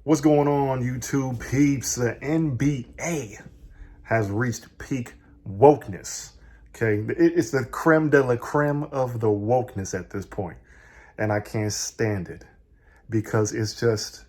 What's going on, YouTube peeps? The NBA has reached peak wokeness. Okay, it's the creme de la creme of the wokeness at this point, and I can't stand it because it's just,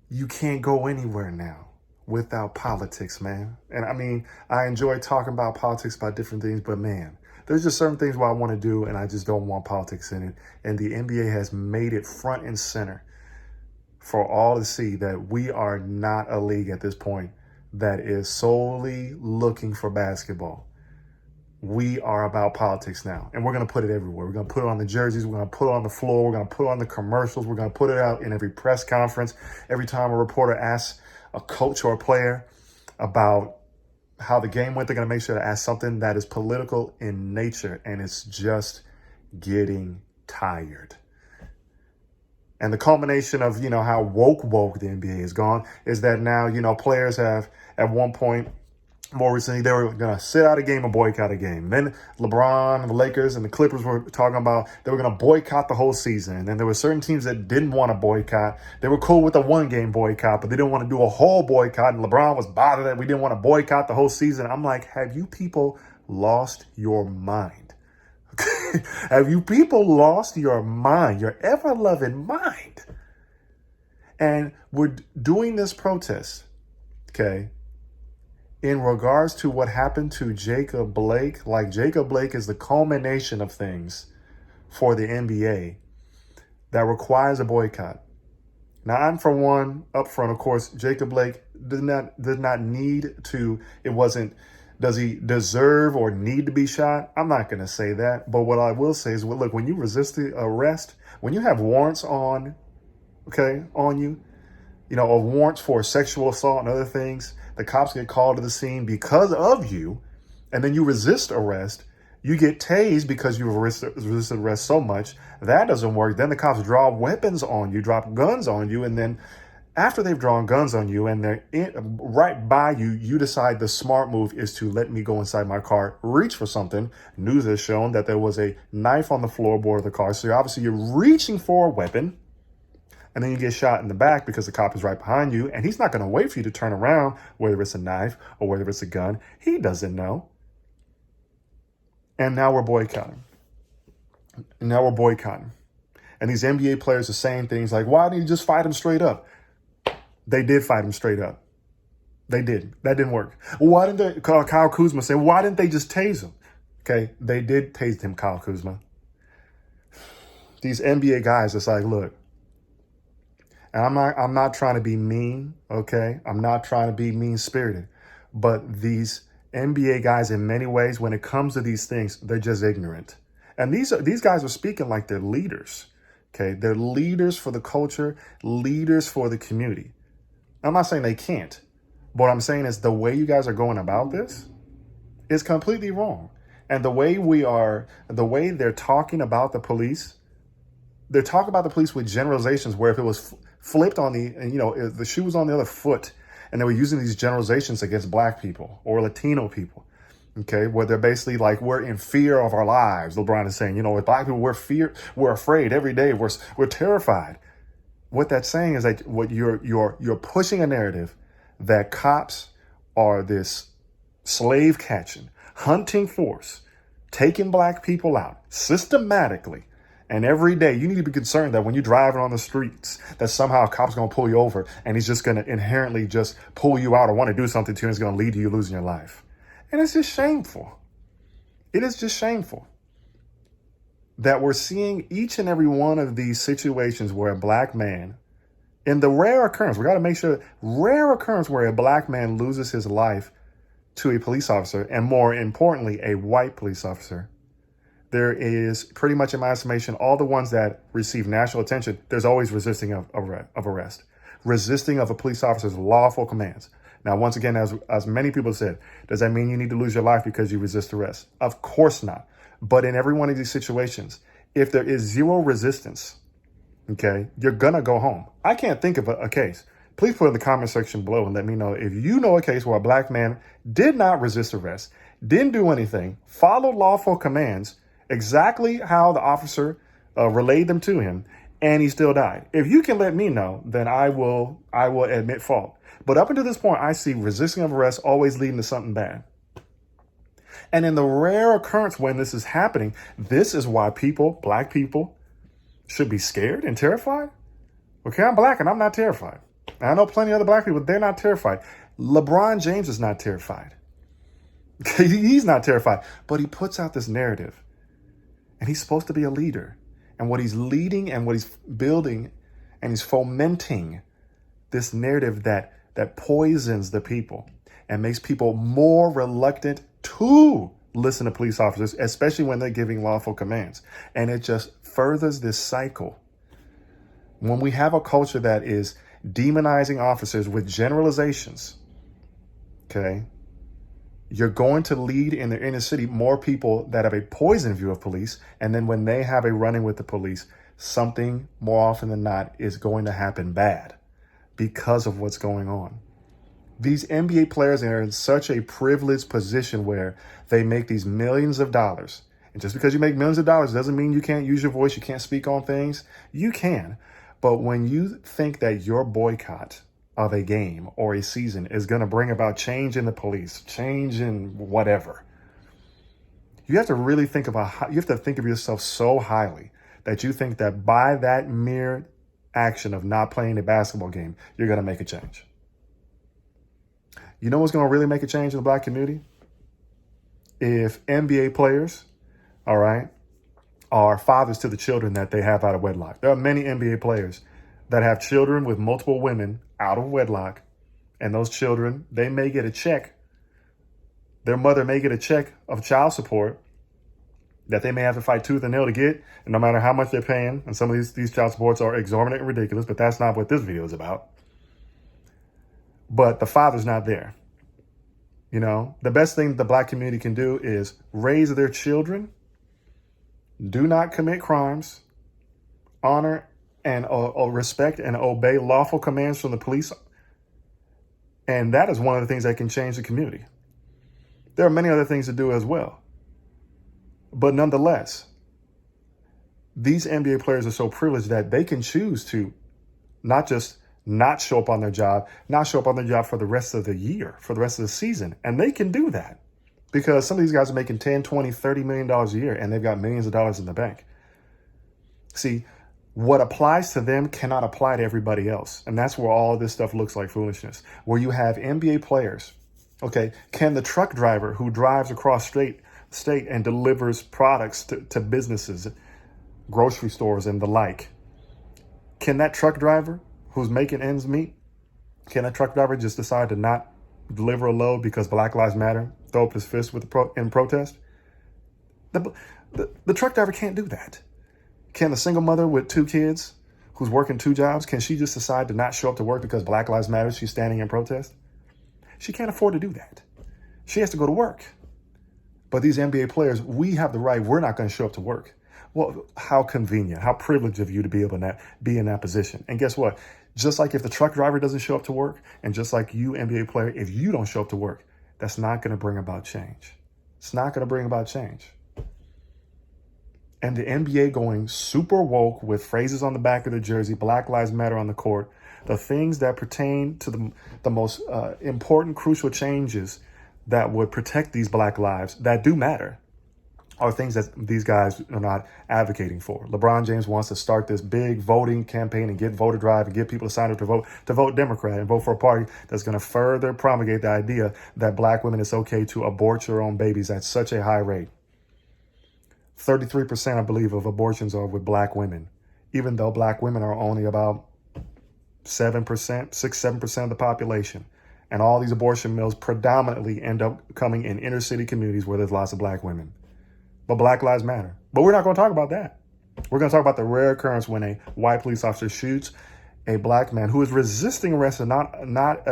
you can't go anywhere now without politics, man. And I mean, I enjoy talking about politics, about different things, but man, there's just certain things where I want to do and I just don't want politics in it. And the NBA has made it front and center for all to see that we are not a league at this point that is solely looking for basketball. We are about politics now, and we're going to put it everywhere. We're going to put it on the jerseys. We're going to put it on the floor. We're going to put it on the commercials. We're going to put it out in every press conference. Every time a reporter asks a coach or a player about how the game went, they're going to make sure to ask something that is political in nature, and it's just getting tired. And the culmination of, how woke the NBA has gone is that now, players have at one point more recently, they were going to sit out a game or boycott a game. Then LeBron and the Lakers and the Clippers were talking about they were going to boycott the whole season. And then there were certain teams that didn't want to boycott. They were cool with a one-game boycott, but they didn't want to do a whole boycott. And LeBron was bothered that we didn't want to boycott the whole season. I'm like, have you people lost your mind? Have you people lost your mind, your ever-loving mind? And we're doing this protest, okay, in regards to what happened to Jacob Blake. Like, Jacob Blake is the culmination of things for the NBA that requires a boycott. Now, I'm for one, up front, of course, Jacob Blake did not need to, does he deserve or need to be shot? I'm not going to say that. But what I will say is, look, when you resist the arrest, when you have warrants on you, or warrants for sexual assault and other things, the cops get called to the scene because of you, and then you resist arrest, you get tased because you resisted arrest so much. That doesn't work. Then the cops draw weapons on you, drop guns on you, and then after they've drawn guns on you and they're right by you, you decide the smart move is to let me go inside my car, reach for something. News has shown that there was a knife on the floorboard of the car. So obviously you're reaching for a weapon, and then you get shot in the back because the cop is right behind you, and he's not going to wait for you to turn around, whether it's a knife or whether it's a gun. He doesn't know. And now we're boycotting. And these NBA players are saying things like, why didn't you just fight him straight up? They did fight him straight up. They did. That didn't work. Why didn't they, Kyle Kuzma say, why didn't they just tase him? Okay, they did tase him, Kyle Kuzma. These NBA guys, it's like, look, and I'm not trying to be mean, okay? I'm not trying to be mean-spirited. But these NBA guys, in many ways, when it comes to these things, they're just ignorant. And these guys are speaking like they're leaders, okay? They're leaders for the culture, leaders for the community. I'm not saying they can't, but what I'm saying is the way you guys are going about this is completely wrong. And the way they're talking about the police, they're talking about the police with generalizations where if it was flipped on if the shoe was on the other foot, and they were using these generalizations against black people or Latino people, okay, where they're basically like, we're in fear of our lives. LeBron is saying, with black people, we're afraid every day. We're terrified. What that's saying is that what you're pushing a narrative that cops are this slave catching, hunting force, taking black people out systematically. And every day you need to be concerned that when you're driving on the streets, that somehow a cop's going to pull you over and he's just going to inherently just pull you out or want to do something to you, and it's going to lead to you losing your life. And it's just shameful. It is just shameful that we're seeing each and every one of these situations where a black man, in the rare occurrence, we got to make sure, rare occurrence where a black man loses his life to a police officer, and more importantly, a white police officer. There is pretty much, in my estimation, all the ones that receive national attention, there's always resisting of arrest, resisting of a police officer's lawful commands. Now, once again, as many people said, does that mean you need to lose your life because you resist arrest? Of course not. But in every one of these situations, if there is zero resistance, okay, you're going to go home. I can't think of a case. Please put in the comment section below and let me know if you know a case where a black man did not resist arrest, didn't do anything, followed lawful commands, exactly how the officer relayed them to him, and he still died. If you can let me know, then I will admit fault. But up until this point, I see resisting of arrest always leading to something bad. And in the rare occurrence when this is happening, this is why people, black people, should be scared and terrified. Okay, I'm black and I'm not terrified. And I know plenty of other black people, they're not terrified. LeBron James is not terrified. He's not terrified, but he puts out this narrative. And he's supposed to be a leader. And what he's leading and what he's building and he's fomenting this narrative that poisons the people and makes people more reluctant to listen to police officers, especially when they're giving lawful commands. And it just furthers this cycle. When we have a culture that is demonizing officers with generalizations, okay, you're going to lead in the inner city more people that have a poison view of police. And then when they have a run-in with the police, something more often than not is going to happen bad because of what's going on. These NBA players are in such a privileged position where they make these millions of dollars. And just because you make millions of dollars doesn't mean you can't use your voice, you can't speak on things. You can. But when you think that your boycott of a game or a season is going to bring about change in the police, change in whatever, you have to really think about, you have to think of yourself so highly that you think that by that mere action of not playing a basketball game, you're going to make a change. You know what's going to really make a change in the black community? If NBA players, all right, are fathers to the children that they have out of wedlock. There are many NBA players that have children with multiple women out of wedlock, and those children, they may get a check. Their mother may get a check of child support that they may have to fight tooth and nail to get, and no matter how much they're paying, and some of these child supports are exorbitant and ridiculous, but that's not what this video is about. But the father's not there. You know, the best thing the black community can do is raise their children, do not commit crimes, honor and respect and obey lawful commands from the police. And that is one of the things that can change the community. There are many other things to do as well. But nonetheless, these NBA players are so privileged that they can choose to not just not show up on their job, not show up on their job for the rest of the year, for the rest of the season. And they can do that because some of these guys are making $10, $20, $30 million a year, and they've got millions of dollars in the bank. See, what applies to them cannot apply to everybody else. And that's where all this stuff looks like foolishness, where you have NBA players. Okay, can the truck driver who drives across state and delivers products to businesses, grocery stores and the like, can that truck driver who's making ends meet, can a truck driver just decide to not deliver a load because Black Lives Matter, throw up his fist in protest? The truck driver can't do that. Can the single mother with 2 kids who's working 2 jobs, can she just decide to not show up to work because Black Lives Matter, she's standing in protest? She can't afford to do that. She has to go to work. But these NBA players, we have the right, we're not going to show up to work. Well, how convenient, how privileged of you to be able to be in that position. And guess what? Just like if the truck driver doesn't show up to work, and just like you, NBA player, if you don't show up to work, that's not going to bring about change. It's not going to bring about change. And the NBA going super woke with phrases on the back of the jersey, Black Lives Matter on the court, the things that pertain to the most important, crucial changes that would protect these black lives that do matter, are things that these guys are not advocating for. LeBron James wants to start this big voting campaign and get voter drive and get people to sign up to vote Democrat and vote for a party that's going to further promulgate the idea that black women, it's okay to abort your own babies at such a high rate. 33%, I believe, of abortions are with black women, even though black women are only about 7% of the population. And all these abortion mills predominantly end up coming in inner city communities where there's lots of black women. But Black Lives Matter. But we're not going to talk about that. We're going to talk about the rare occurrence when a white police officer shoots a black man who is resisting arrest and not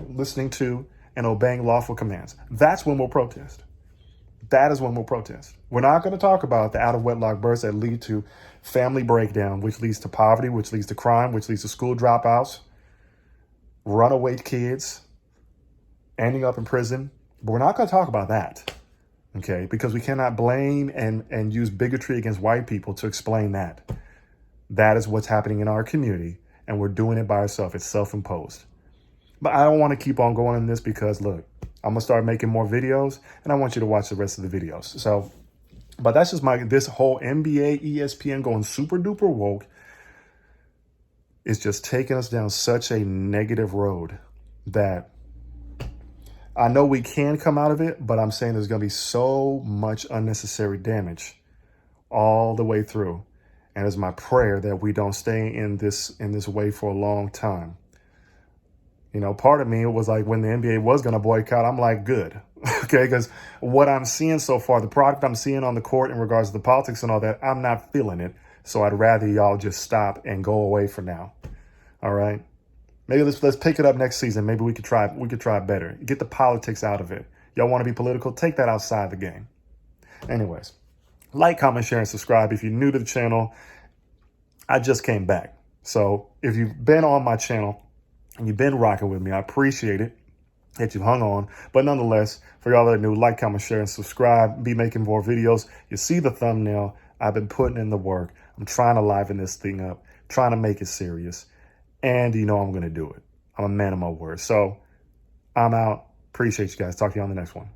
listening to and obeying lawful commands. That's when we'll protest. That is when we'll protest. We're not going to talk about the out-of-wedlock births that lead to family breakdown, which leads to poverty, which leads to crime, which leads to school dropouts, runaway kids ending up in prison. But we're not going to talk about that. Okay, because we cannot blame and use bigotry against white people to explain that. That is what's happening in our community, and we're doing it by ourselves. It's self-imposed. But I don't want to keep on going in this because, look, I'm going to start making more videos, and I want you to watch the rest of the videos. So, but that's just this whole NBA, ESPN going super duper woke is just taking us down such a negative road that I know we can come out of it, but I'm saying there's going to be so much unnecessary damage all the way through. And it's my prayer that we don't stay in this way for a long time. You know, part of me was like, when the NBA was going to boycott, I'm like, good. Okay, because what I'm seeing so far, the product I'm seeing on the court in regards to the politics and all that, I'm not feeling it. So I'd rather y'all just stop and go away for now. All right. Maybe let's pick it up next season. Maybe we could try better. Get the politics out of it. Y'all want to be political? Take that outside the game. Anyways, like, comment, share, and subscribe. If you're new to the channel, I just came back. So if you've been on my channel and you've been rocking with me, I appreciate it that you hung on. But nonetheless, for y'all that are new, like, comment, share, and subscribe. Be making more videos. You see the thumbnail. I've been putting in the work. I'm trying to liven this thing up, trying to make it serious. And you know I'm going to do it. I'm a man of my word. So I'm out. Appreciate you guys. Talk to you on the next one.